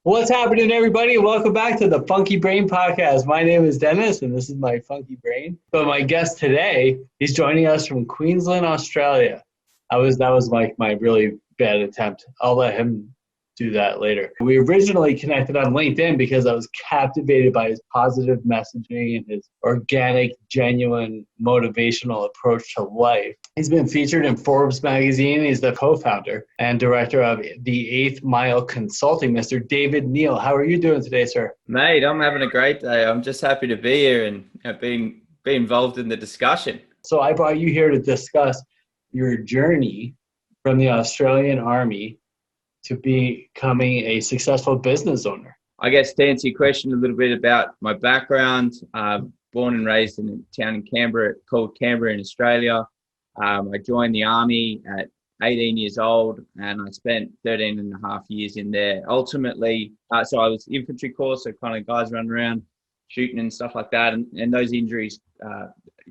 What's happening, everybody? Welcome back to the Funky Brain Podcast. My name is Dennis, and this is my Funky Brain. But my guest today, he's joining us from Queensland, Australia. That was my really bad attempt. I'll let him do that later. We originally connected on LinkedIn because I was captivated by his positive messaging and his organic, genuine, motivational approach to life. He's been featured in Forbes Magazine. He's the co-founder and director of the Eighth Mile Consulting, Mr. David Neal. How are you doing today, sir? Mate, I'm having a great day. I'm just happy to be here and be involved in the discussion. So I brought you here to discuss your journey from the Australian Army to becoming a successful business owner. I guess to answer your question a little bit about my background, born and raised in a town in Canberra called Canberra in Australia. I joined the Army at 18 years old and I spent 13 and a half years in there. Ultimately, so I was infantry corps, so kind of guys running around shooting and stuff like that. And those injuries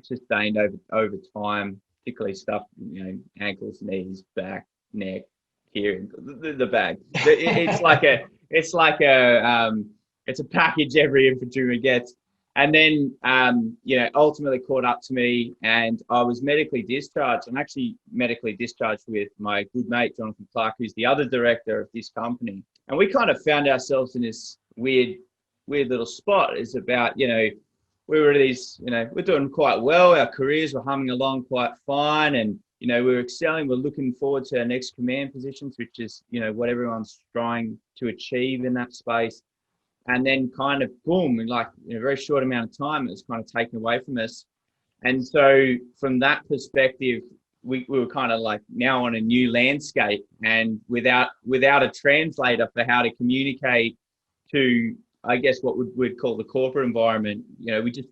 sustained over time, particularly stuff, ankles, knees, back, neck, here, the bag. It's a package every infantryman gets. And then, ultimately caught up to me and I was medically discharged. I'm actually medically discharged with my good mate, Jonathan Clark, who's the other director of this company. And we kind of found ourselves in this weird little spot. It's about, we were we're doing quite well. Our careers were humming along quite fine. And, we were excelling. We're looking forward to our next command positions, which is, what everyone's trying to achieve in that space. And then kind of boom, in a very short amount of time, it was kind of taken away from us. And so from that perspective, we were kind of like now on a new landscape and without a translator for how to communicate to, I guess, what we'd call the corporate environment. We just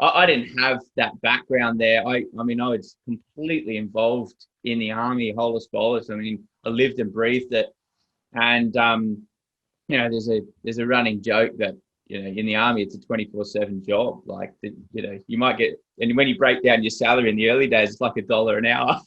I didn't have that background there. I was completely involved in the Army, holus bolus. I lived and breathed it. And, there's a running joke that, in the Army, it's a 24/7 job. You might get, and when you break down your salary in the early days, it's like $1 an hour.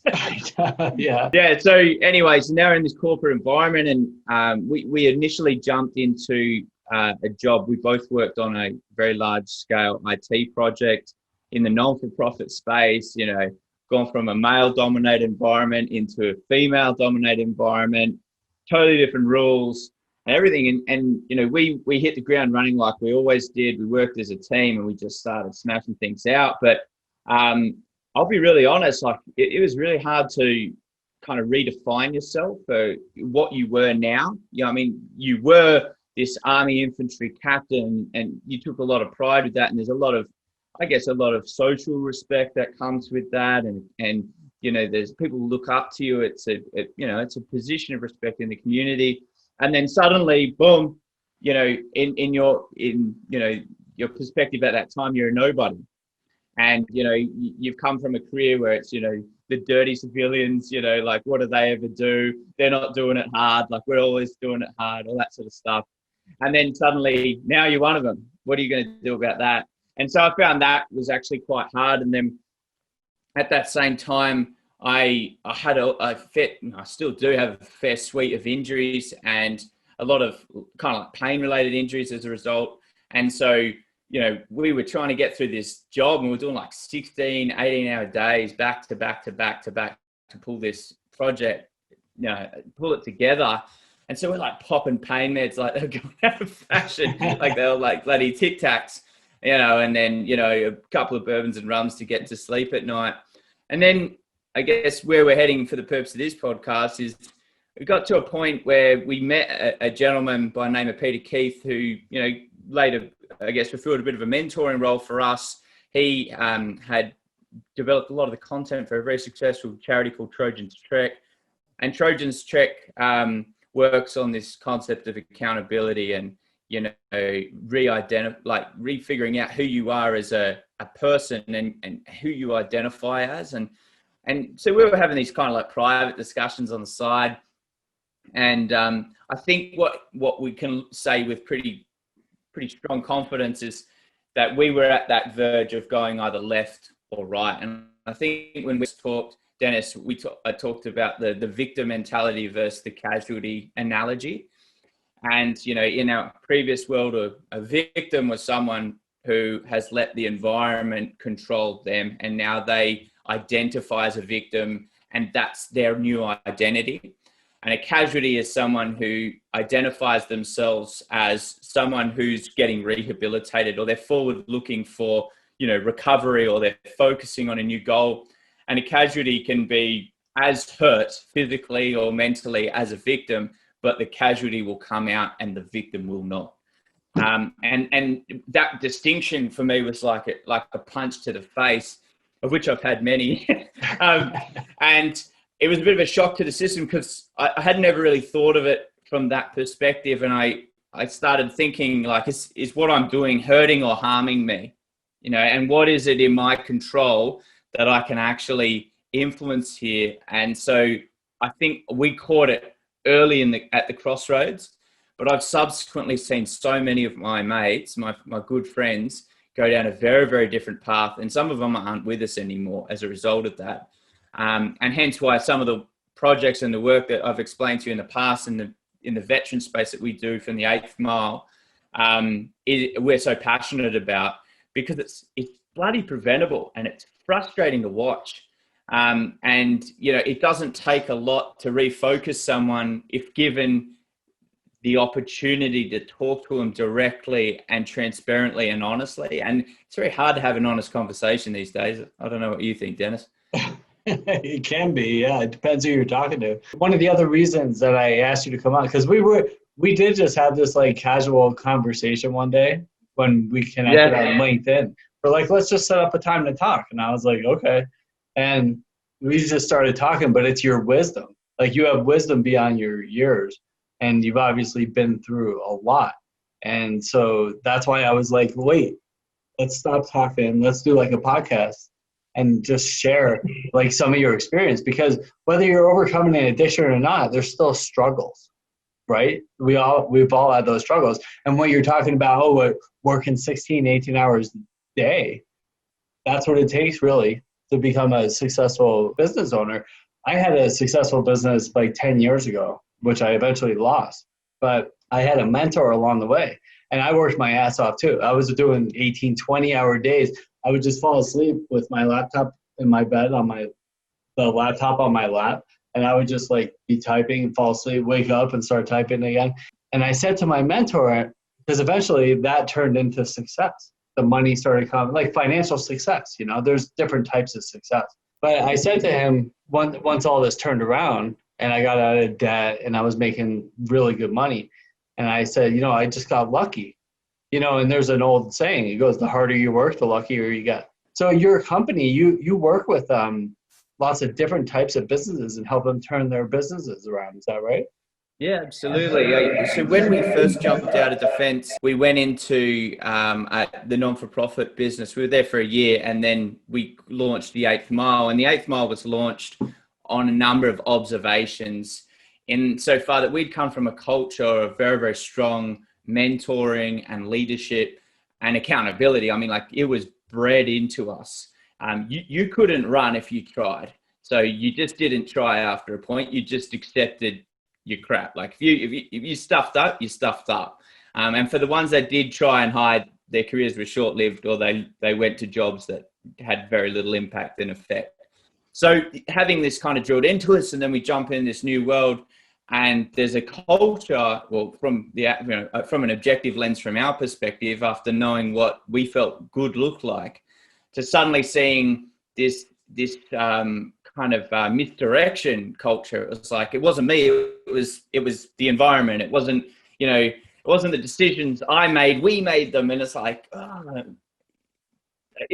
Yeah. Yeah. So anyways, now we're in this corporate environment and we initially jumped into a job. We both worked on a very large scale IT project in the non-for-profit space, gone from a male dominated environment into a female dominated environment, totally different rules. And everything, and we hit the ground running like we always did. We worked as a team and we just started smashing things out. But I'll be really honest, it was really hard to kind of redefine yourself for what you were now. You were this Army infantry captain and you took a lot of pride with that. And there's a lot of social respect that comes with that. And there's people who look up to you. It's a position of respect in the community. And then suddenly, boom, in your perspective at that time, you're a nobody. And, you've come from a career where it's, the dirty civilians, what do they ever do? They're not doing it hard. We're always doing it hard, all that sort of stuff. And then suddenly now you're one of them. What are you going to do about that? And so I found that was actually quite hard. And then at that same time, I had I still do have a fair suite of injuries and a lot of kind of pain related injuries as a result. And so, we were trying to get through this job and we were doing 16, 18-hour days back to back to pull this project, pull it together. And so we're popping pain meds they're going out of fashion, they're bloody Tic Tacs, and then, a couple of bourbons and rums to get to sleep at night. And then I guess where we're heading for the purpose of this podcast is we got to a point where we met a gentleman by the name of Peter Keith who, later, I guess, fulfilled a bit of a mentoring role for us. He had developed a lot of the content for a very successful charity called Trojans Trek. And Trojans Trek works on this concept of accountability and, refiguring out who you are as a person and who you identify as. And so we were having these kind of private discussions on the side. And I think what we can say with pretty strong confidence is that we were at that verge of going either left or right. And I think when we talked, Dennis, I talked about the victim mentality versus the casualty analogy. And, you know, in our previous world, a victim was someone who has let the environment control them, and now they identify as a victim, and that's their new identity. And a casualty is someone who identifies themselves as someone who's getting rehabilitated, or they're forward looking for, you know, recovery, or they're focusing on a new goal. And a casualty can be as hurt physically or mentally as a victim, but the casualty will come out and the victim will not. And that distinction for me was like a punch to the face, of which I've had many. And it was a bit of a shock to the system, because I had never really thought of it from that perspective. And I started thinking, like, is what I'm doing hurting or harming me? You know, and what is it in my control that I can actually influence here? And so I think we caught it early at the crossroads, but I've subsequently seen so many of my mates, my good friends, go down a very, very different path. And some of them aren't with us anymore as a result of that. And hence why some of the projects and the work that I've explained to you in the past in the veteran space that we do from the 8th Mile, we're so passionate about, because it's bloody preventable and it's frustrating to watch. And, you know, it doesn't take a lot to refocus someone if given the opportunity to talk to them directly and transparently and honestly. And it's very hard to have an honest conversation these days. I don't know what you think, Dennis. It can be, yeah. It depends who you're talking to. One of the other reasons that I asked you to come on, because we did just have this like casual conversation one day when we connected on LinkedIn. We're like, let's just set up a time to talk. And I was like, okay. And we just started talking, but it's your wisdom. Like, you have wisdom beyond your years, and you've obviously been through a lot. And so that's why I was like, wait, let's stop talking. Let's do like a podcast and just share like some of your experience, because whether you're overcoming an addiction or not, there's still struggles, right? We've all had those struggles. And when you're talking about, working 16, 18 hours a day, that's what it takes really to become a successful business owner. I had a successful business like 10 years ago, which I eventually lost, but I had a mentor along the way, and I worked my ass off too. I was doing 18, 20-hour days. I would just fall asleep with my laptop in my bed the laptop on my lap, and I would just like be typing, fall asleep, wake up and start typing again. And I said to my mentor, because eventually that turned into success. The money started coming, like financial success, you know, there's different types of success. But I said to him, once all this turned around and I got out of debt and I was making really good money, and I said, you know, I just got lucky. You know, and there's an old saying, it goes, the harder you work, the luckier you get. So your company, you work with lots of different types of businesses and help them turn their businesses around. Is that right? Yeah, absolutely. So when we first jumped out of defence, we went into the non-for-profit business. We were there for a year, and then we launched the 8th Mile. And the 8th Mile was launched on a number of observations, in so far that we'd come from a culture of very, very strong mentoring and leadership and accountability. I mean, like, it was bred into us. You couldn't run if you tried. So you just didn't try after a point. You just accepted your crap. Like, if you stuffed up, you stuffed up. And for the ones that did try and hide, their careers were short-lived, or they went to jobs that had very little impact and effect. So having this kind of drilled into us, and then we jump in this new world, and there's a culture, well, from an objective lens from our perspective, after knowing what we felt good looked like, to suddenly seeing this kind of misdirection culture. It was like, it wasn't me, it was the environment. It wasn't the decisions I made, we made them. And it's like,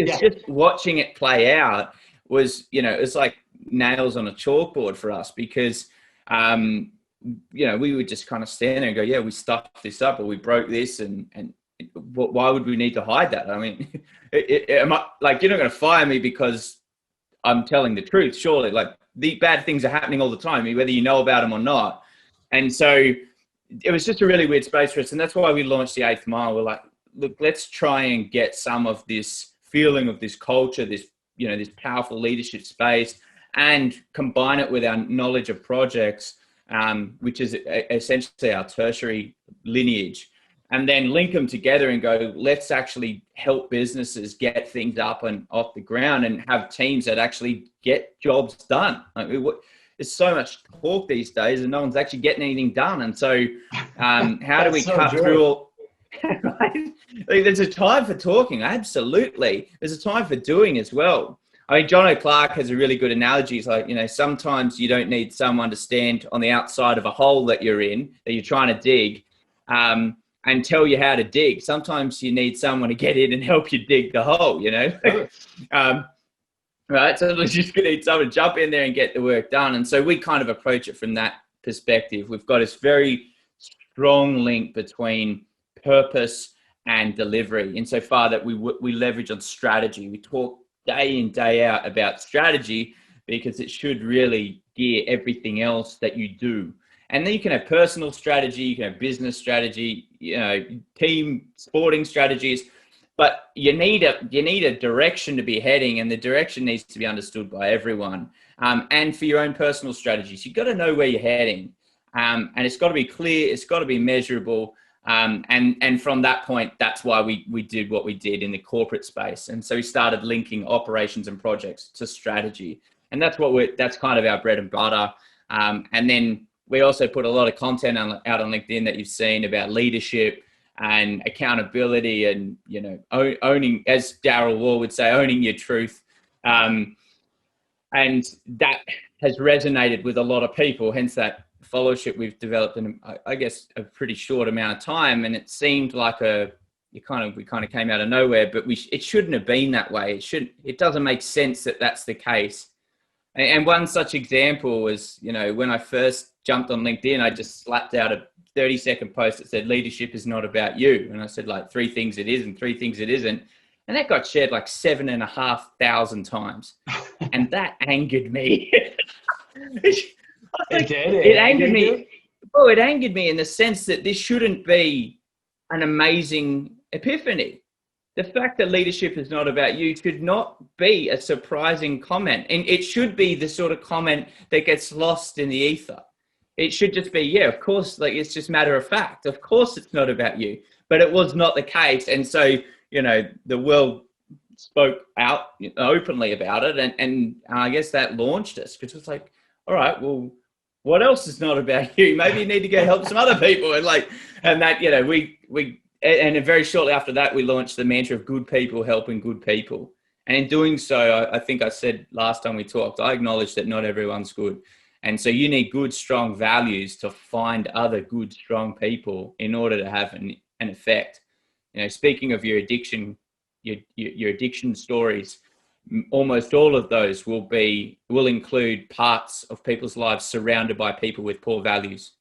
just watching it play out was, it's like nails on a chalkboard for us, because we would just kind of stand there and go, yeah, we stuffed this up, or we broke this, and why would we need to hide that? I mean, you're not going to fire me because I'm telling the truth, surely. Like, the bad things are happening all the time, whether you know about them or not. And so it was just a really weird space for us. And that's why we launched the 8th Mile. We're like, look, let's try and get some of this feeling of this culture, this powerful leadership space, and combine it with our knowledge of projects, which is essentially our tertiary lineage, and then link them together and go, let's actually help businesses get things up and off the ground and have teams that actually get jobs done. There's so much talk these days and no one's actually getting anything done. And so how do we cut through all... Right? Like, there's a time for talking, absolutely. There's a time for doing as well. I mean, John O'Clark has a really good analogy. He's like, sometimes you don't need someone to stand on the outside of a hole that you're in, that you're trying to dig, and tell you how to dig. Sometimes you need someone to get in and help you dig the hole, right? So we're just going to need someone to jump in there and get the work done. And so we kind of approach it from that perspective. We've got this very strong link between purpose and delivery, insofar that we leverage on strategy. We talk day in, day out about strategy because it should really gear everything else that you do. And then you can have personal strategy, you can have business strategy, team sporting strategies, but you need a direction to be heading, and the direction needs to be understood by everyone. And for your own personal strategies, you've got to know where you're heading, and it's got to be clear, it's got to be measurable. And from that point, that's why we did what we did in the corporate space. And so we started linking operations and projects to strategy, and that's kind of our bread and butter. And then we also put a lot of content out on LinkedIn that you've seen about leadership and accountability and, owning, as Darryl Wall would say, owning your truth. And that has resonated with a lot of people, hence that followership we've developed in, I guess, a pretty short amount of time. And it seemed like we kind of came out of nowhere, but it shouldn't have been that way. It doesn't make sense that that's the case. And one such example was, when I first jumped on LinkedIn, I just slapped out a 30-second post that said, leadership is not about you. And I said, like, 3 things it is and 3 things it isn't. And that got shared like 7,500 times. And that angered me. It angered me. Oh, it angered me in the sense that this shouldn't be an amazing epiphany. The fact that leadership is not about you should not be a surprising comment. And it should be the sort of comment that gets lost in the ether. It should just be, yeah, of course, like, it's just matter of fact. Of course it's not about you. But it was not the case. And so, the world spoke out openly about it. And I guess that launched us, because it was like, all right, well, what else is not about you? Maybe you need to go help some other people. And and very shortly after that, we launched the mantra of good people helping good people. And in doing so, I think I said last time we talked, I acknowledge that not everyone's good. And so you need good, strong values to find other good, strong people in order to have an effect. Speaking of your addiction, your addiction stories, almost all of those will include parts of people's lives surrounded by people with poor values.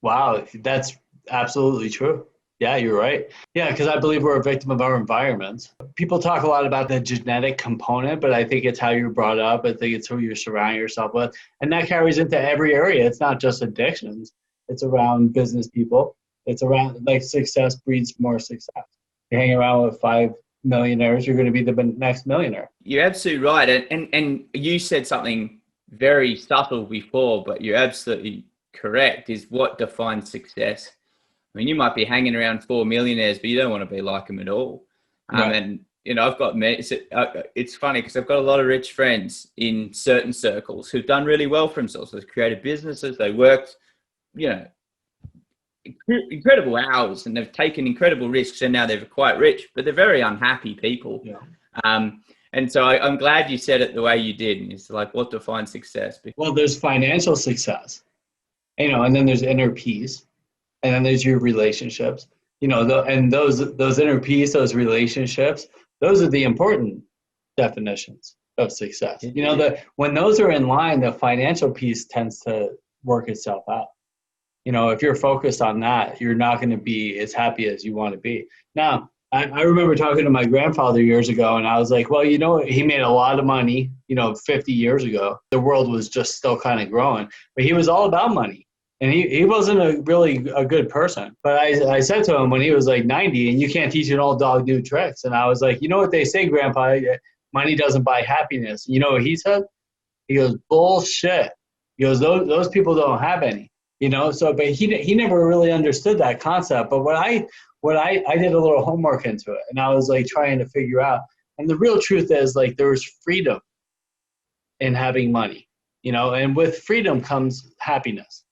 Wow, that's absolutely true. Yeah, you're right. Yeah, because I believe we're a victim of our environment. People talk a lot about the genetic component, but I think it's how you're brought up. I think it's who you surround yourself with. And that carries into every area. It's not just addictions. It's around business people. It's around, like, success breeds more success. You hang around with 5 millionaires, you're going to be the next millionaire. You're absolutely right. And you said something very subtle before, but you're absolutely correct, is what defines success. I mean, you might be hanging around 4 millionaires, but you don't want to be like them at all. Right. And, I've got, it's funny because I've got a lot of rich friends in certain circles who've done really well for themselves. They've created businesses, they worked, incredible hours, and they've taken incredible risks, and now they're quite rich, but they're very unhappy people. Yeah. And so I'm glad you said it the way you did. It's like, what defines success? Well, there's financial success, and then there's inner peace, and then there's your relationships, and those inner peace, those relationships, those are the important definitions of success. When those are in line, the financial piece tends to work itself out. If you're focused on that, you're not going to be as happy as you want to be. Now, I remember talking to my grandfather years ago, and I was like, well, he made a lot of money, 50 years ago. The world was just still kind of growing, but he was all about money. And he wasn't a good person. But I said to him when he was like 90, and you can't teach an old dog new tricks. And I was like, you know what they say, Grandpa? Money doesn't buy happiness. You know what he said? He goes, bullshit. He goes, those people don't have any, So, but he never really understood that concept. But I did a little homework into it, and I was like trying to figure out. And the real truth is, like, there's freedom in having money, and with freedom comes happiness.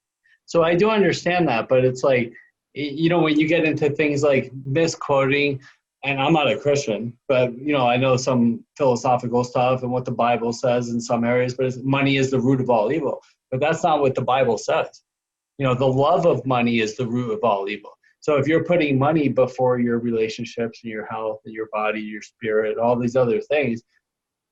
So I do understand that, but it's like, when you get into things like misquoting, and I'm not a Christian, but, I know some philosophical stuff and what the Bible says in some areas, but money is the root of all evil. But that's not what the Bible says. The love of money is the root of all evil. So if you're putting money before your relationships and your health and your body, your spirit, all these other things,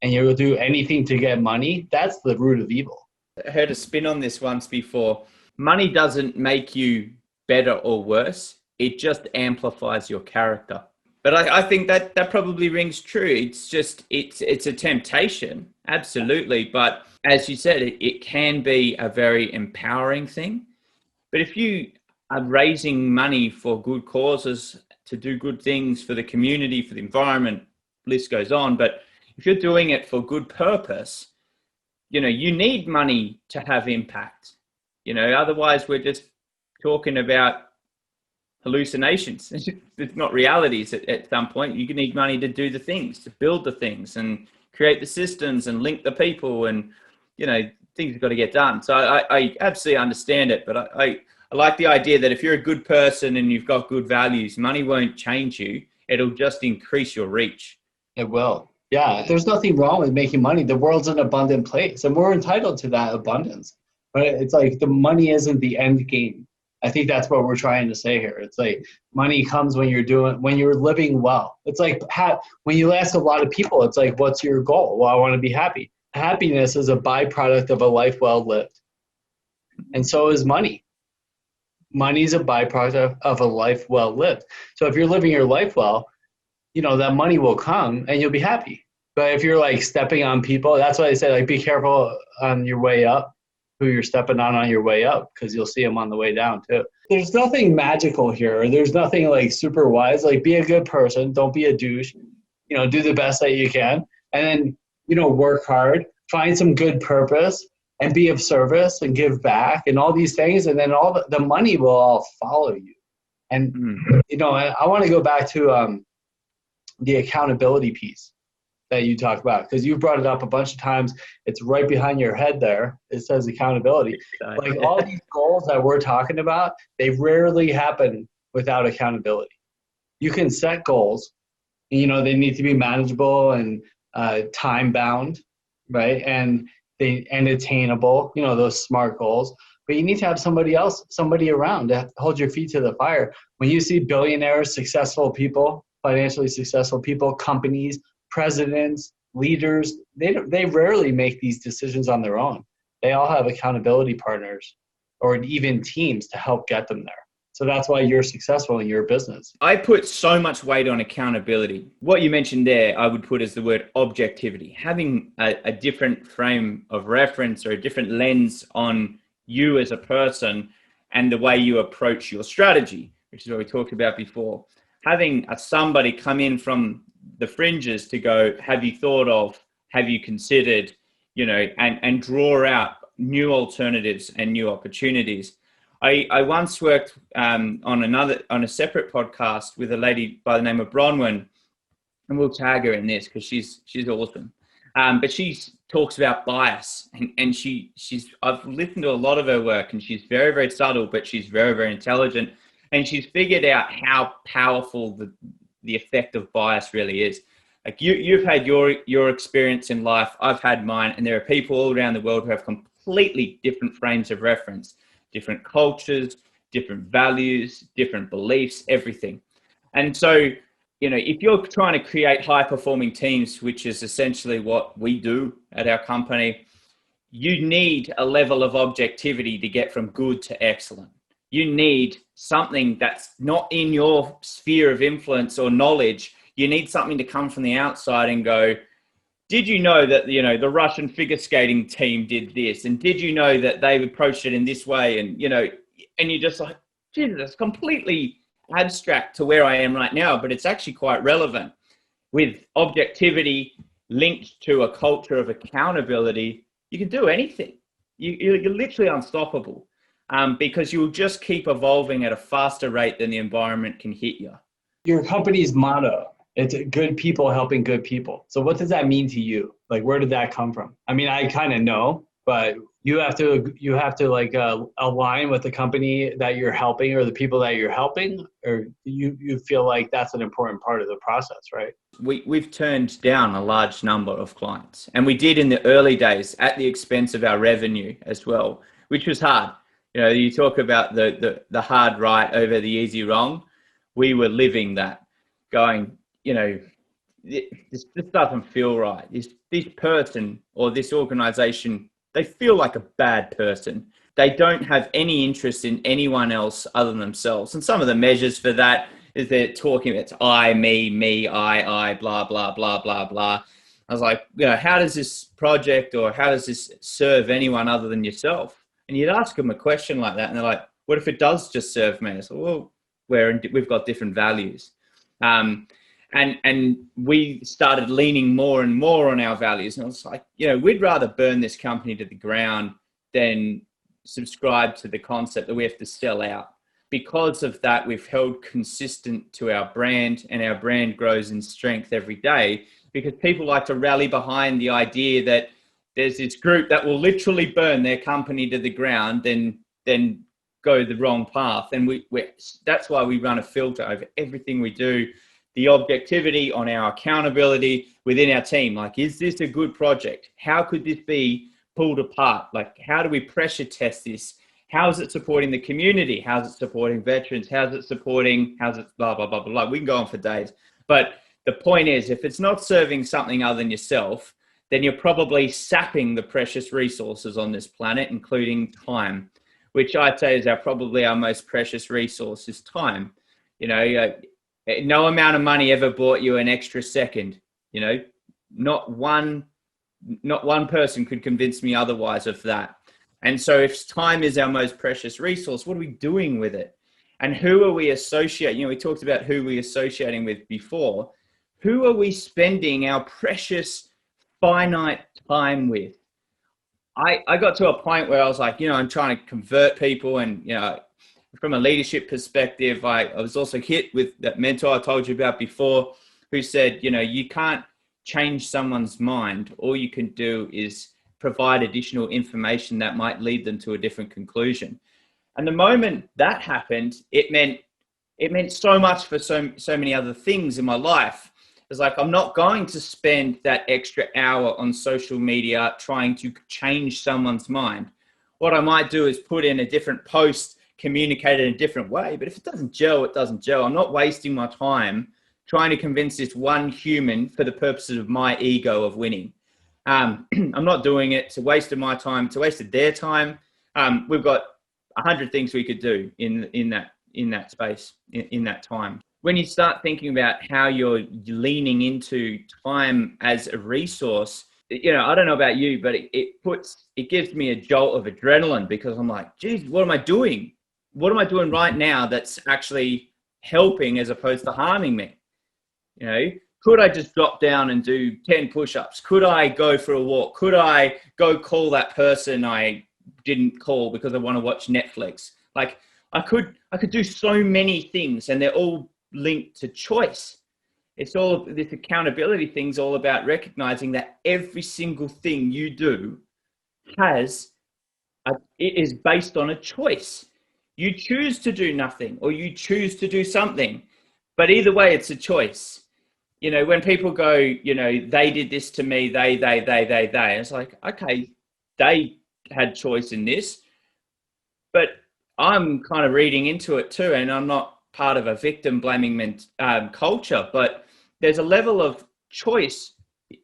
and you'll do anything to get money, that's the root of evil. I heard a spin on this once before. Money doesn't make you better or worse. It just amplifies your character. But I think that probably rings true. It's just, it's a temptation, absolutely. But as you said, it can be a very empowering thing. But if you are raising money for good causes, to do good things for the community, for the environment, list goes on. But if you're doing it for good purpose, you need money to have impact. Otherwise we're just talking about hallucinations. It's not realities at some point. You need money to do the things, to build the things and create the systems and link the people, and things have got to get done. So I absolutely understand it, but I like the idea that if you're a good person and you've got good values, money won't change you. It'll just increase your reach. It will. Yeah, there's nothing wrong with making money. The world's an abundant place, and we're entitled to that abundance. But it's like the money isn't the end game. I think that's what we're trying to say here. It's like money comes when you're living well. It's like when you ask a lot of people, it's like, what's your goal? Well, I want to be happy. Happiness is a byproduct of a life well lived. And so is money. Money is a byproduct of a life well lived. So if you're living your life well, that money will come and you'll be happy. But if you're like stepping on people, that's why I say, like, be careful on your way up, who you're stepping on your way up, because you'll see them on the way down too. There's nothing magical here. There's nothing like super wise. Like, be a good person. Don't be a douche. Do the best that you can. And then, work hard, find some good purpose, and be of service and give back and all these things. And then all the money will all follow you. And, I want to go back to the accountability piece that you talked about, because you brought it up a bunch of times. It's right behind your head there. It says accountability. Like, all these goals that we're talking about, they rarely happen without accountability. You can set goals, they need to be manageable and time bound, right? And attainable, those SMART goals. But you need to have somebody around to hold your feet to the fire. When you see billionaires, successful people, financially successful people, companies, presidents, leaders, they rarely make these decisions on their own. They all have accountability partners or even teams to help get them there. So that's why you're successful in your business. I put so much weight on accountability. What you mentioned there, I would put as the word objectivity. Having a different frame of reference or a different lens on you as a person and the way you approach your strategy, which is what we talked about before. Having somebody come in from the fringes to go, have you thought of, have you considered, and draw out new alternatives and new opportunities. I once worked on a separate podcast with a lady by the name of Bronwyn, and we'll tag her in this because she's awesome. But she talks about bias, and I've listened to a lot of her work, and she's very, very subtle, but she's very, very intelligent, and she's figured out how powerful the effect of bias really is. Like, you've had your experience in life, I've had mine, and there are people all around the world who have completely different frames of reference, different cultures, different values, different beliefs, everything. And so, if you're trying to create high-performing teams, which is essentially what we do at our company, you need a level of objectivity to get from good to excellent. You need something that's not in your sphere of influence or knowledge. You need something to come from the outside and go, did you know that, the Russian figure skating team did this? And did you know that they've approached it in this way? And, and you're just like, Jesus, it's completely abstract to where I am right now, but it's actually quite relevant. With objectivity linked to a culture of accountability, you can do anything. you're literally unstoppable, because you'll just keep evolving at a faster rate than the environment can hit you. Your company's motto, it's good people helping good people. So what does that mean to you? Like, where did that come from? I mean, I kind of know, but you have to like align with the company that you're helping or the people that you're helping, or you feel like that's an important part of the process, right? We've turned down a large number of clients, and we did in the early days at the expense of our revenue as well, which was hard. You know, you talk about the hard right over the easy wrong. We were living that, going, you know, this doesn't feel right. This person or this organization, they feel like a bad person. They don't have any interest in anyone else other than themselves. And some of the measures for that is they're talking, it's I, me, I, blah, blah, blah, blah, blah. I was like, you know, how does this project or how does this serve anyone other than yourself? And you'd ask them a question like that, and they're like, what if it does just serve me? I said, well, we've got different values. And we started leaning more and more on our values. And I was like, you know, we'd rather burn this company to the ground than subscribe to the concept that we have to sell out. Because of that, we've held consistent to our brand, and our brand grows in strength every day, because people like to rally behind the idea that there's this group that will literally burn their company to the ground, then go the wrong path. And that's why we run a filter over everything we do. The objectivity on our accountability within our team. Like, is this a good project? How could this be pulled apart? Like, how do we pressure test this? How is it supporting the community? How's it supporting veterans? How's it blah, blah, blah, blah. We can go on for days. But the point is, if it's not serving something other than yourself, then you're probably sapping the precious resources on this planet, including time, which I'd say is probably our most precious resource is time. You know, no amount of money ever bought you an extra second. You know, not one person could convince me otherwise of that. And so if time is our most precious resource, what are we doing with it? And who are we associating? You know, we talked about who we're associating with before. Who are we spending our precious finite time with? I got to a point where I was like, you know, I'm trying to convert people, and, you know, from a leadership perspective, I was also hit with that mentor I told you about before, who said, you know, you can't change someone's mind. All you can do is provide additional information that might lead them to a different conclusion. And the moment that happened, it meant so much for so many other things in my life. It's like, I'm not going to spend that extra hour on social media trying to change someone's mind. What I might do is put in a different post, communicate it in a different way. But if it doesn't gel, it doesn't gel. I'm not wasting my time trying to convince this one human for the purposes of my ego of winning. I'm not doing it. It's a waste of my time. It's a waste of their time. We've got 100 things we could do in that space, in that time. When you start thinking about how you're leaning into time as a resource, you know, I don't know about you, but it gives me a jolt of adrenaline, because I'm like, geez, what am I doing? What am I doing right now that's actually helping as opposed to harming me? You know, could I just drop down and do 10 push-ups? Could I go for a walk? Could I go call that person I didn't call because I want to watch Netflix? Like, I could do so many things, and they're all linked to choice. It's all this accountability thing's all about recognizing that every single thing you do it is based on a choice. You choose to do nothing, or you choose to do something, but either way, it's a choice. You know, when people go, you know, they did this to me, they, it's like, okay, they had choice in this, but I'm kind of reading into it too. And I'm not part of a victim blaming culture, but there's a level of choice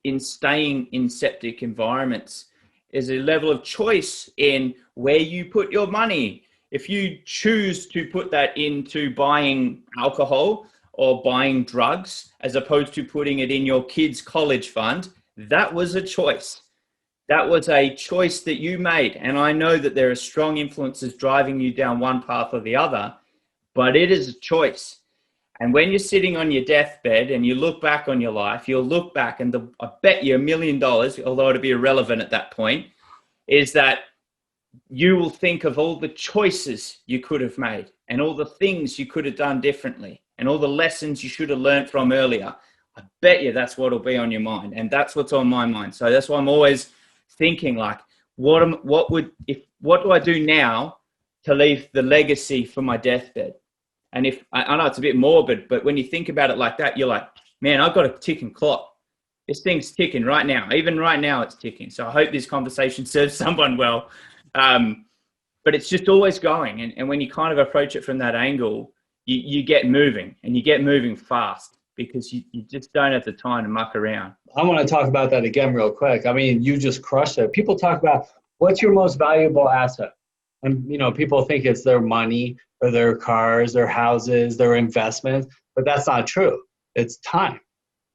in staying in septic environments. There's a level of choice in where you put your money. If you choose to put that into buying alcohol or buying drugs, as opposed to putting it in your kid's college fund, that was a choice. That was a choice that you made. And I know that there are strong influences driving you down one path or the other, but it is a choice. And when you're sitting on your deathbed and you look back on your life, you'll look back, and I bet you $1 million, although it'll be irrelevant at that point, is that you will think of all the choices you could have made and all the things you could have done differently and all the lessons you should have learned from earlier. I bet you that's what'll be on your mind. And that's what's on my mind. So that's why I'm always thinking like, what do I do now to leave the legacy for my deathbed? And if I know it's a bit morbid, but when you think about it like that, you're like, man, I've got a ticking clock. This thing's ticking right now. Even right now, it's ticking. So I hope this conversation serves someone well. But it's just always going. And when you kind of approach it from that angle, you get moving, and you get moving fast, because you just don't have the time to muck around. I want to talk about that again real quick. I mean, you just crushed it. People talk about what's your most valuable asset? And, people think it's their money or their cars, their houses, their investments, but that's not true. It's time.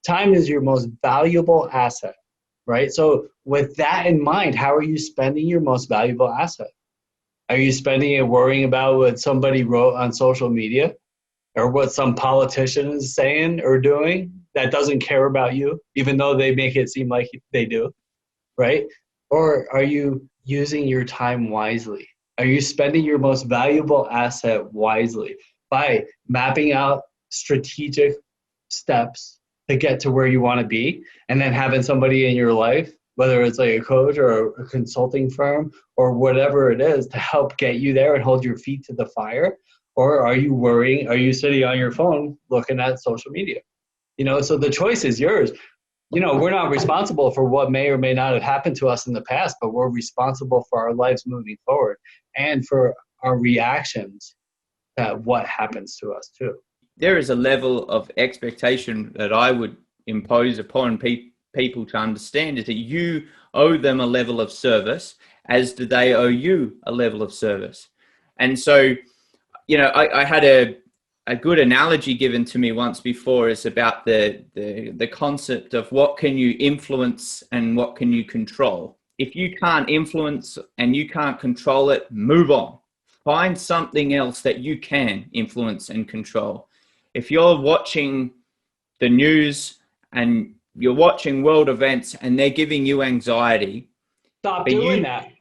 Time is your most valuable asset, right? So with that in mind, how are you spending your most valuable asset? Are you spending it worrying about what somebody wrote on social media or what some politician is saying or doing that doesn't care about you, even though they make it seem like they do, right? Or are you using your time wisely? Are you spending your most valuable asset wisely by mapping out strategic steps to get to where you want to be, and then having somebody in your life, whether it's like a coach or a consulting firm or whatever it is, to help get you there and hold your feet to the fire? Or are you worrying? Are you sitting on your phone looking at social media? So the choice is yours. We're not responsible for what may or may not have happened to us in the past, but we're responsible for our lives moving forward and for our reactions to what happens to us too. There is a level of expectation that I would impose upon people to understand, is that you owe them a level of service, as do they owe you a level of service. And so, I had a good analogy given to me once before, is about the concept of what can you influence and what can you control. If you can't influence and you can't control it, move on. Find something else that you can influence and control. If you're watching the news and you're watching world events and they're giving you anxiety, stop doing that.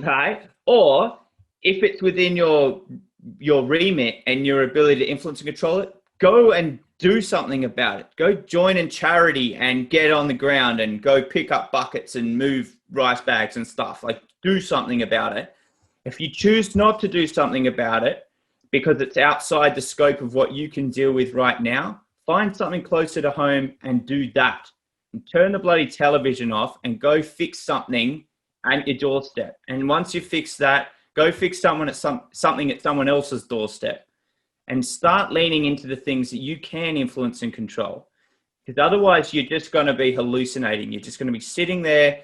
Right? Or if it's within your remit and your ability to influence and control it, go and do something about it. Go join in charity and get on the ground and go pick up buckets and move rice bags and stuff. Like, do something about it. If you choose not to do something about it because it's outside the scope of what you can deal with right now, find something closer to home and do that. And turn the bloody television off and go fix something at your doorstep. And once you fix that, go fix something at someone else's doorstep, and start leaning into the things that you can influence and control. Because otherwise you're just going to be hallucinating. You're just going to be sitting there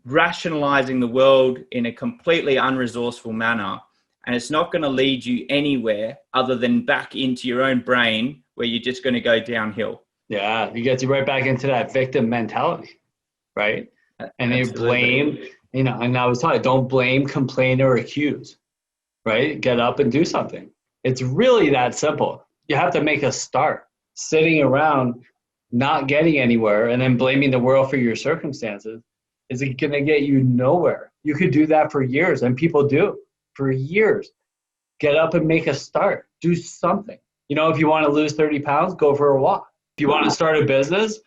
rationalizing the world in a completely unresourceful manner. And it's not going to lead you anywhere other than back into your own brain, where you're just going to go downhill. Yeah, you get you right back into that victim mentality, right? And you blame, and I was taught, don't blame, complain, or accuse, right? Get up and do something. It's really that simple. You have to make a start. Sitting around not getting anywhere and then blaming the world for your circumstances is going to get you nowhere. You could do that for years, and people do for years. Get up and make a start. Do something. If you want to lose 30 pounds, go for a walk. If you want to start a business,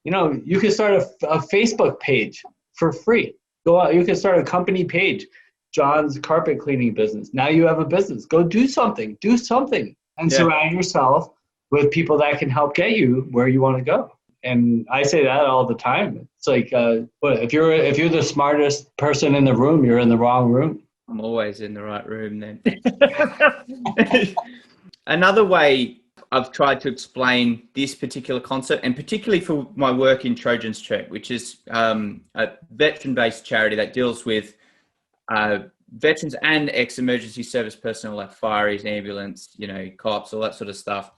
you can start a Facebook page for free. Go out. You can start a company page. John's carpet cleaning business. Now you have a business. Go do something. Do something. And surround yourself with people that can help get you where you want to go. And I say that all the time. It's like, if you're the smartest person in the room, you're in the wrong room. I'm always in the right room then. Another way I've tried to explain this particular concept, and particularly for my work in Trojans Trek, which is a veteran-based charity that deals with veterans and ex-emergency service personnel, like fireys, ambulance, cops, all that sort of stuff,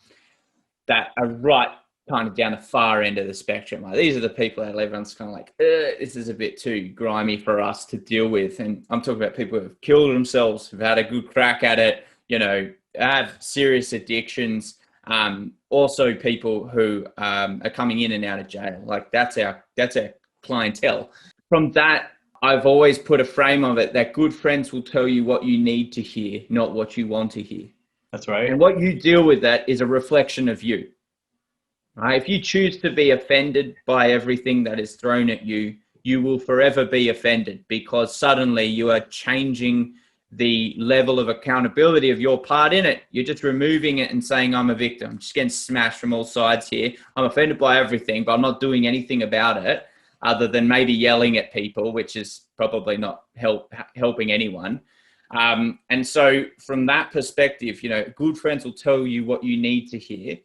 that are right kind of down the far end of the spectrum. Like, these are the people that everyone's kind of like, this is a bit too grimy for us to deal with. And I'm talking about people who have killed themselves, who've had a good crack at it, have serious addictions. Also people who are coming in and out of jail. Like, that's our clientele. From that, I've always put a frame of it that good friends will tell you what you need to hear, not what you want to hear. That's right. And what you deal with that is a reflection of you. Right? If you choose to be offended by everything that is thrown at you, you will forever be offended, because suddenly you are changing the level of accountability of your part in it. You're just removing it and saying, I'm a victim. I'm just getting smashed from all sides here. I'm offended by everything, but I'm not doing anything about it other than maybe yelling at people, which is probably not helping anyone. And so from that perspective, good friends will tell you what you need to hear.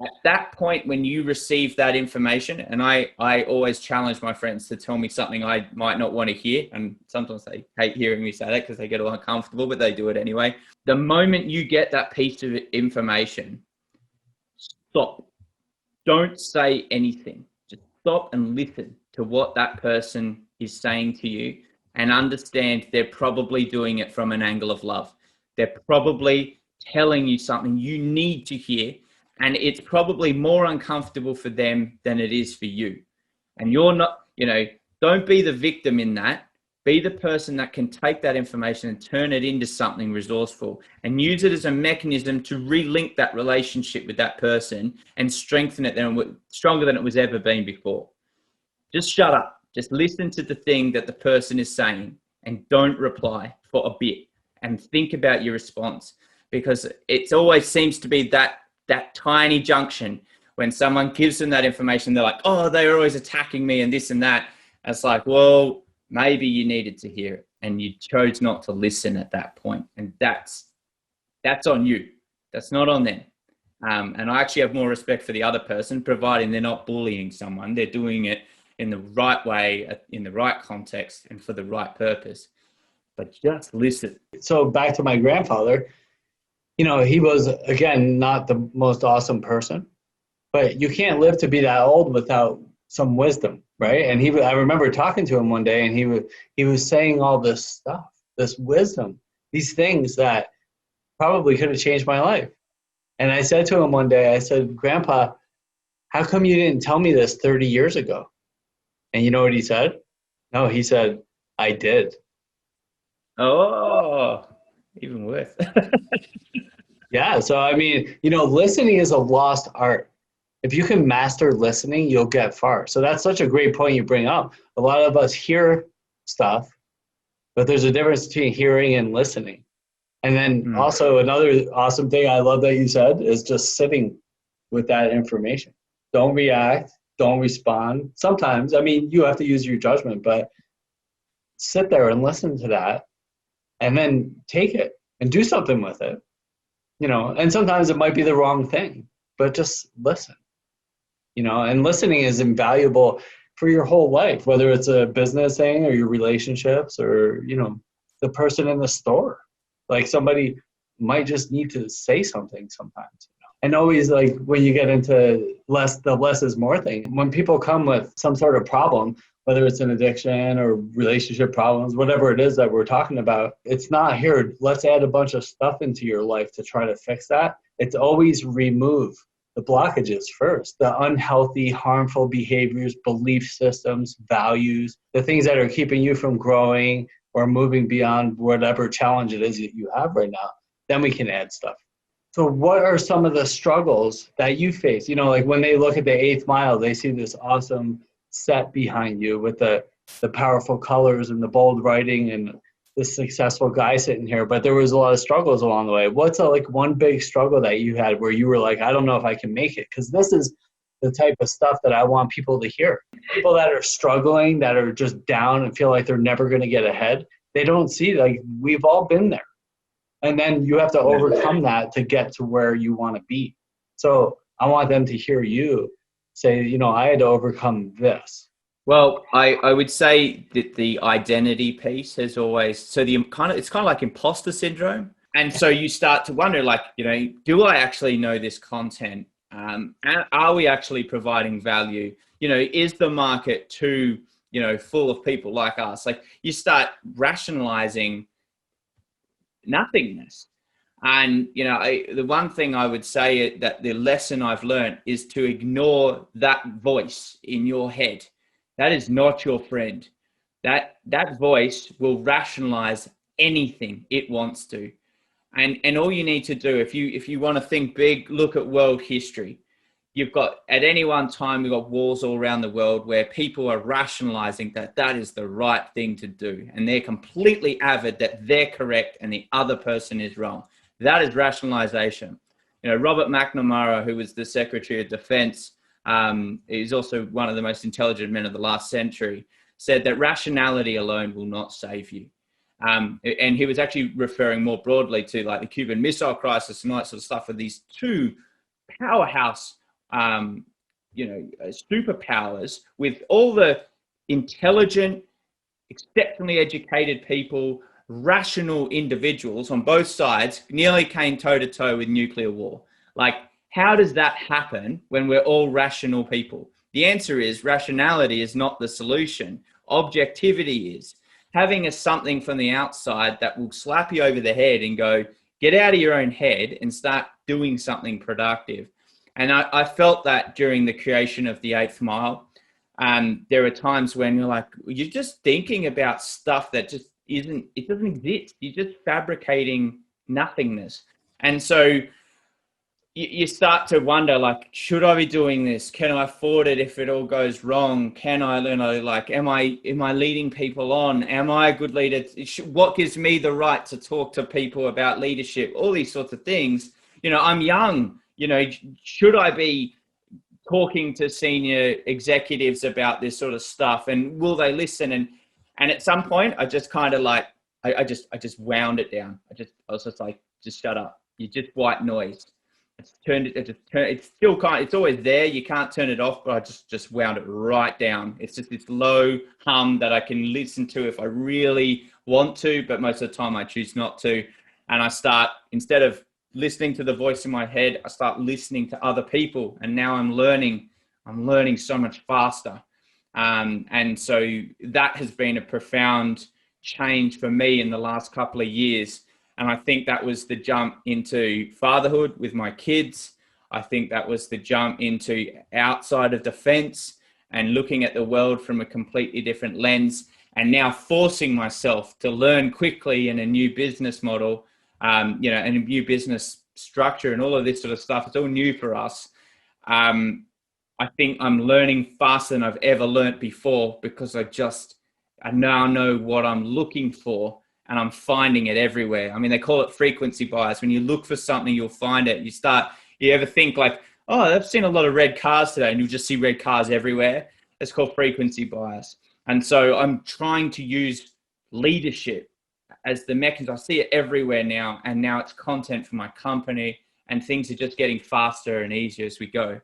At that point, when you receive that information, and I always challenge my friends to tell me something I might not want to hear. And sometimes they hate hearing me say that because they get all uncomfortable, but they do it anyway. The moment you get that piece of information, stop. Don't say anything. Just stop and listen to what that person is saying to you, and understand they're probably doing it from an angle of love. They're probably telling you something you need to hear. And it's probably more uncomfortable for them than it is for you. And you're not, don't be the victim in that. Be the person that can take that information and turn it into something resourceful, and use it as a mechanism to relink that relationship with that person and strengthen it stronger than it was ever been before. Just shut up. Just listen to the thing that the person is saying and don't reply for a bit, and think about your response, because it always seems to be that tiny junction when someone gives them that information. They're like, oh, they're always attacking me and this and that. And it's like, well, maybe you needed to hear it and you chose not to listen at that point. And that's on you. That's not on them. And I actually have more respect for the other person, providing they're not bullying someone. They're doing it in the right way, in the right context, and for the right purpose. But just listen. So back to my grandfather, he was, again, not the most awesome person, but you can't live to be that old without some wisdom, right? And I remember talking to him one day, and he was saying all this stuff, this wisdom, these things that probably could have changed my life. And I said to him one day, I said, Grandpa, how come you didn't tell me this 30 years ago? And you know what he said? No, he said, I did. Oh, even worse. Yeah. So, listening is a lost art. If you can master listening, you'll get far. So that's such a great point you bring up. A lot of us hear stuff, but there's a difference between hearing and listening. And then also another awesome thing I love that you said is just sitting with that information. Don't react. Don't respond. Sometimes, you have to use your judgment, but sit there and listen to that, and then take it and do something with it. And sometimes it might be the wrong thing, but just listen, and listening is invaluable for your whole life, whether it's a business thing or your relationships or, the person in the store. Like, somebody might just need to say something sometimes. And always, like, when you get into the less is more thing, when people come with some sort of problem, whether it's an addiction or relationship problems, whatever it is that we're talking about, it's not here, let's add a bunch of stuff into your life to try to fix that. It's always remove the blockages first, the unhealthy, harmful behaviors, belief systems, values, the things that are keeping you from growing or moving beyond whatever challenge it is that you have right now. Then we can add stuff. So what are some of the struggles that you face? Like when they look at the 8th mile, they see this awesome set behind you with the powerful colors and the bold writing and the successful guy sitting here, but there was a lot of struggles along the way. What's one big struggle that you had where you were like, I don't know if I can make it? Because this is the type of stuff that I want people to hear. People that are struggling, that are just down and feel like they're never going to get ahead, they don't see, like, we've all been there. And then you have to overcome that to get to where you want to be. So I want them to hear you say, I had to overcome this. Well, I would say that the identity piece has always, it's kind of like imposter syndrome. And so you start to wonder, like, do I actually know this content? And are we actually providing value? Is the market too, full of people like us? Like, you start rationalizing nothingness. And, the one thing I would say that the lesson I've learned is to ignore that voice in your head. That is not your friend. that voice will rationalize anything it wants to. And all you need to do, if you want to think big, look at world history. You've got, at any one time, we've got wars all around the world where people are rationalizing that is the right thing to do. And they're completely avid that they're correct and the other person is wrong. That is rationalization. You know, Robert McNamara, who was the Secretary of Defense, is also one of the most intelligent men of the last century, said that rationality alone will not save you. And he was actually referring more broadly to like the Cuban Missile Crisis and all that sort of stuff, with these two powerhouse superpowers with all the intelligent, exceptionally educated people, rational individuals on both sides nearly came toe to toe with nuclear war. Like, how does that happen when we're all rational people? The answer is rationality is not the solution. Objectivity is. Having something from the outside that will slap you over the head and go, get out of your own head and start doing something productive. And I felt that during the creation of the 8th Mile. There are times when you're like, you're just thinking about stuff that just it doesn't exist. You're just fabricating nothingness. And so you start to wonder, like, should I be doing this? Can I afford it if it all goes wrong? Can I, am I leading people on? Am I a good leader? What gives me the right to talk to people about leadership? All these sorts of things. You know, I'm young. You know, should I be talking to senior executives about this sort of stuff, and will they listen? And at some point, I just kind of like, I just wound it down. I was just like, just shut up. You're just white noise. It's still it's always there. You can't turn it off, but I just wound it right down. It's just this low hum that I can listen to if I really want to, but most of the time I choose not to. And I start, instead of listening to the voice in my head, I start listening to other people. And now I'm learning so much faster. And so that has been a profound change for me in the last couple of years. And I think that was the jump into fatherhood with my kids. I think that was the jump into outside of defense and looking at the world from a completely different lens, and now forcing myself to learn quickly in a new business model, and a new business structure and all of this sort of stuff. It's all new for us. I think I'm learning faster than I've ever learned before, because I now know what I'm looking for. And I'm finding it everywhere. I mean, they call it frequency bias. When you look for something, you'll find it. You ever think like, oh, I've seen a lot of red cars today, and you'll just see red cars everywhere. It's called frequency bias. And so I'm trying to use leadership as the mechanism. I see it everywhere now. And now it's content for my company, and things are just getting faster and easier as we go.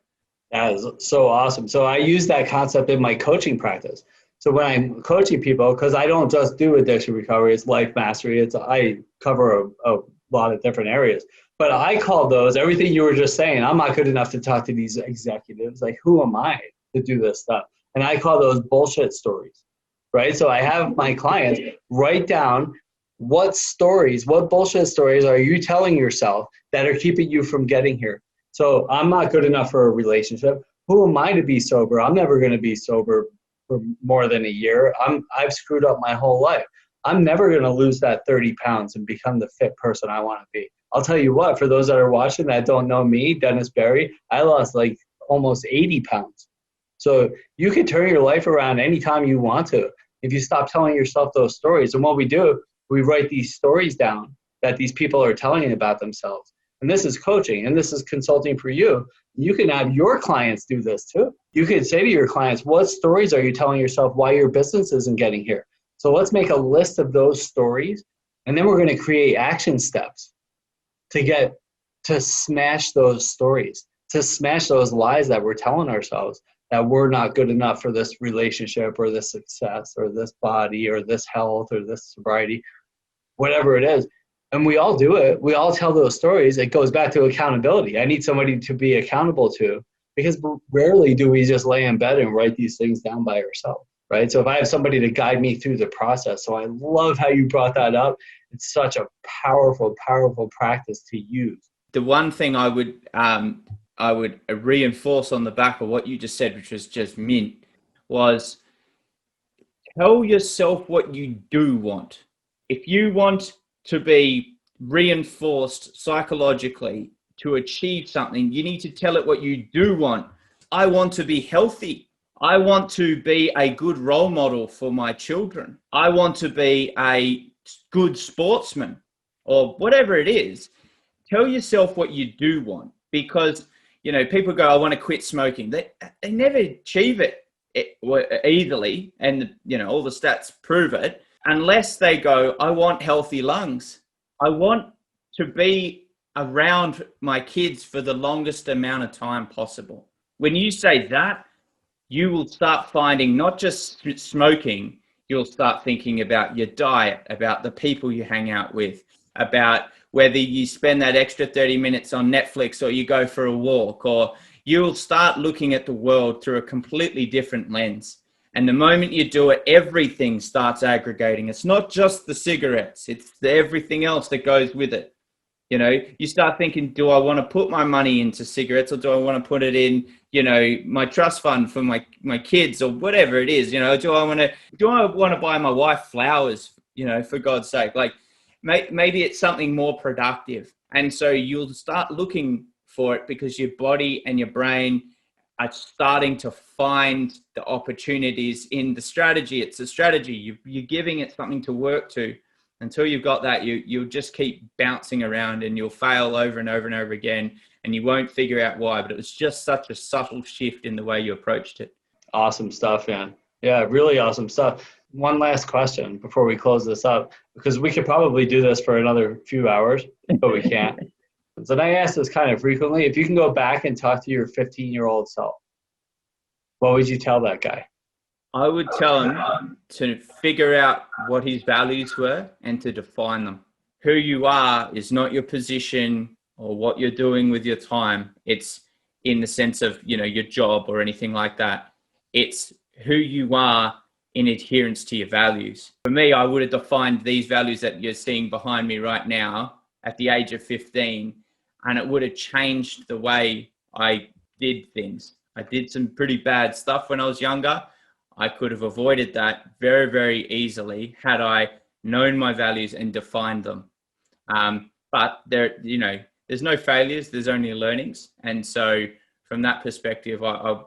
That is so awesome. So I use that concept in my coaching practice. So when I'm coaching people, because I don't just do addiction recovery, it's life mastery. I cover a lot of different areas. But I call those, everything you were just saying, I'm not good enough to talk to these executives. Like, who am I to do this stuff? And I call those bullshit stories, right? So I have my clients write down what bullshit stories are you telling yourself that are keeping you from getting here? So I'm not good enough for a relationship. Who am I to be sober? I'm never going to be sober for more than a year. I've screwed up my whole life. I'm never going to lose that 30 pounds and become the fit person I want to be. I'll tell you what, for those that are watching that don't know me, Dennis Berry, I lost like almost 80 pounds. So you can turn your life around anytime you want to if you stop telling yourself those stories. And what we do, we write these stories down that these people are telling about themselves. And this is coaching, and this is consulting for you. You can have your clients do this too. You can say to your clients, what stories are you telling yourself why your business isn't getting here? So let's make a list of those stories, and then we're going to create action steps to smash those stories, to smash those lies that we're telling ourselves, that we're not good enough for this relationship or this success or this body or this health or this sobriety, whatever it is. And we all do it. We all tell those stories. It goes back to accountability. I need somebody to be accountable to, because rarely do we just lay in bed and write these things down by ourselves, right? So if I have somebody to guide me through the process, so I love how you brought that up. It's such a powerful, powerful practice to use. The one thing I would reinforce on the back of what you just said, which was just mint, was tell yourself what you do want. If you want to be reinforced psychologically to achieve something, you need to tell it what you do want. I want to be healthy. I want to be a good role model for my children. I want to be a good sportsman, or whatever it is. Tell yourself what you do want, because, you know, people go, I want to quit smoking. They never achieve it easily. And, you know, all the stats prove it, unless they go, I want healthy lungs. I want to be around my kids for the longest amount of time possible. When you say that, you will start finding not just smoking, you'll start thinking about your diet, about the people you hang out with, about whether you spend that extra 30 minutes on Netflix or you go for a walk, or you'll start looking at the world through a completely different lens. And the moment you do it, everything starts aggregating. It's not just the cigarettes, it's everything else that goes with it. You know, you start thinking, do I want to put my money into cigarettes, or do I want to put it in, you know, my trust fund for my kids, or whatever it is? You know, do I want to buy my wife flowers, you know, for God's sake? Like, maybe it's something more productive. And so you'll start looking for it because your body and your brain are starting to find the opportunities in the strategy. It's a strategy. You're giving it something to work to. Until you've got that, you'll just keep bouncing around, and you'll fail over and over and over again, and you won't figure out why. But it was just such a subtle shift in the way you approached it. Awesome stuff, man. Yeah, really awesome stuff. One last question before we close this up, because we could probably do this for another few hours, but we can't. So I ask this kind of frequently. If you can go back and talk to your 15-year-old self, what would you tell that guy? I would tell him to figure out what his values were and to define them. Who you are is not your position or what you're doing with your time. It's in the sense of, you know, your job or anything like that. It's who you are in adherence to your values. For me, I would have defined these values that you're seeing behind me right now at the age of 15, and it would have changed the way I did things. I did some pretty bad stuff when I was younger. I could have avoided that very, very easily had I known my values and defined them. But there, you know, there's no failures, there's only learnings. And so from that perspective, I've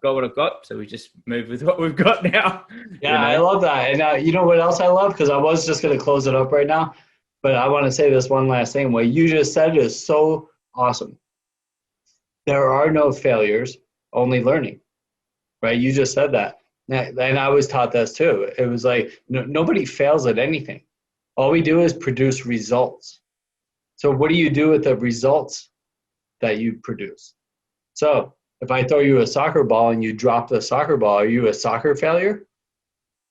got what I've got. So we just move with what we've got now. Yeah, you know? I love that. And you know what else I love? Because I was just going to close it up right now, but I want to say this one last thing. What you just said is so awesome. There are no failures, only learning, right? You just said that. And I was taught this too. It was like, nobody fails at anything. All we do is produce results. So what do you do with the results that you produce? So if I throw you a soccer ball and you drop the soccer ball, are you a soccer failure?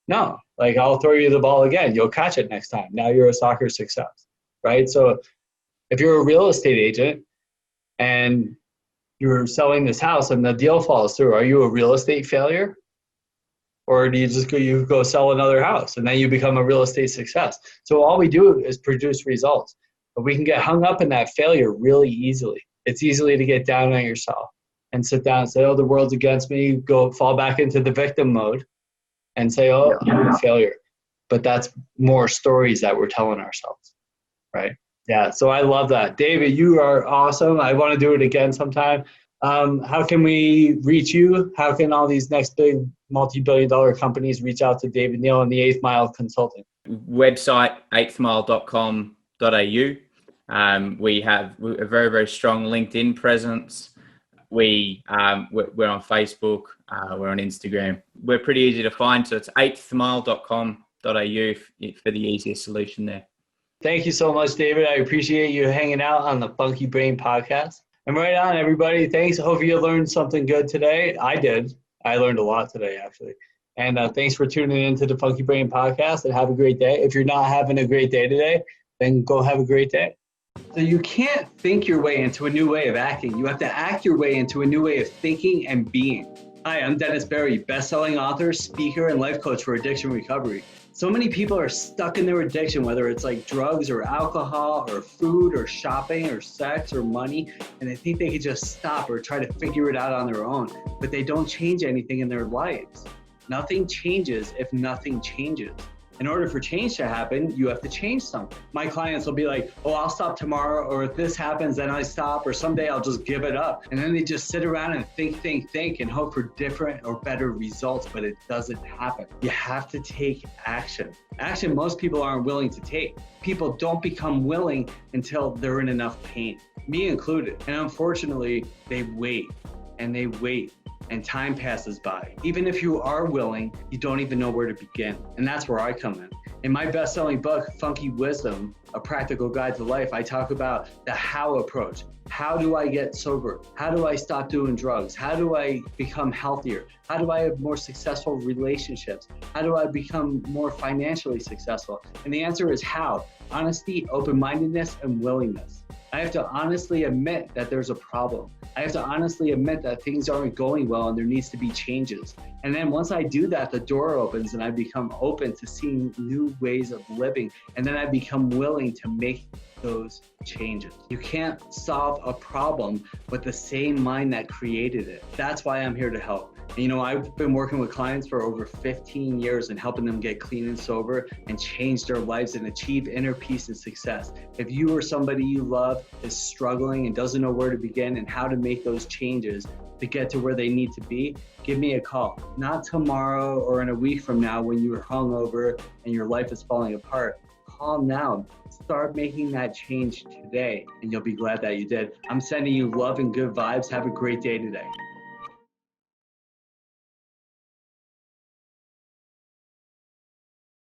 No. Like, I'll throw you the ball again. You'll catch it next time. Now you're a soccer success, right? So if you're a real estate agent and you're selling this house and the deal falls through, are you a real estate failure? Or do you just go sell another house and then you become a real estate success? So all we do is produce results. But we can get hung up in that failure really easily. It's easy to get down on yourself and sit down and say, oh, the world's against me, fall back into the victim mode and say, oh, I'm a failure. But that's more stories that we're telling ourselves, right? Yeah, so I love that. David, you are awesome. I want to do it again sometime. How can we reach you? How can all these next big multi-billion-dollar companies reach out to David Neal and the 8th Mile Consulting? Website, 8thmile.com.au. We have a very, very strong LinkedIn presence. We're on Facebook. We're on Instagram. We're pretty easy to find. So it's 8thmile.com.au for the easiest solution there. Thank you so much, David. I appreciate you hanging out on the Funky Brain podcast. And right on, everybody. Thanks. Hope you learned something good today. I did. I learned a lot today, actually. And thanks for tuning into the Funky Brain podcast, and have a great day. If you're not having a great day today, then go have a great day. So you can't think your way into a new way of acting. You have to act your way into a new way of thinking and being. Hi, I'm Dennis Berry, best-selling author, speaker, and life coach for addiction recovery. So many people are stuck in their addiction, whether it's like drugs or alcohol or food or shopping or sex or money, and they think they could just stop or try to figure it out on their own, but they don't change anything in their lives. Nothing changes if nothing changes. In order for change to happen, you have to change something. My clients will be like, oh, I'll stop tomorrow, or if this happens, then I stop, or someday I'll just give it up. And then they just sit around and think, and hope for different or better results, but it doesn't happen. You have to take action. Action most people aren't willing to take. People don't become willing until they're in enough pain, me included. And unfortunately, they wait and they wait. And time passes by. Even if you are willing, you don't even know where to begin. And that's where I come in. In my best-selling book, Funky Wisdom, A Practical Guide to Life, I talk about the how approach. How do I get sober? How do I stop doing drugs? How do I become healthier? How do I have more successful relationships? How do I become more financially successful? And the answer is how. Honesty, open-mindedness, and willingness. I have to honestly admit that there's a problem. I have to honestly admit that things aren't going well and there needs to be changes. And then once I do that, the door opens and I become open to seeing new ways of living. And then I become willing to make those changes. You can't solve a problem with the same mind that created it. That's why I'm here to help. And, you know, I've been working with clients for over 15 years and helping them get clean and sober and change their lives and achieve inner peace and success. If you or somebody you love is struggling and doesn't know where to begin and how to make those changes to get to where they need to be, give me a call. Not tomorrow or in a week from now when you're hungover and your life is falling apart. Call now. Start making that change today and you'll be glad that you did. I'm sending you love and good vibes. Have a great day today.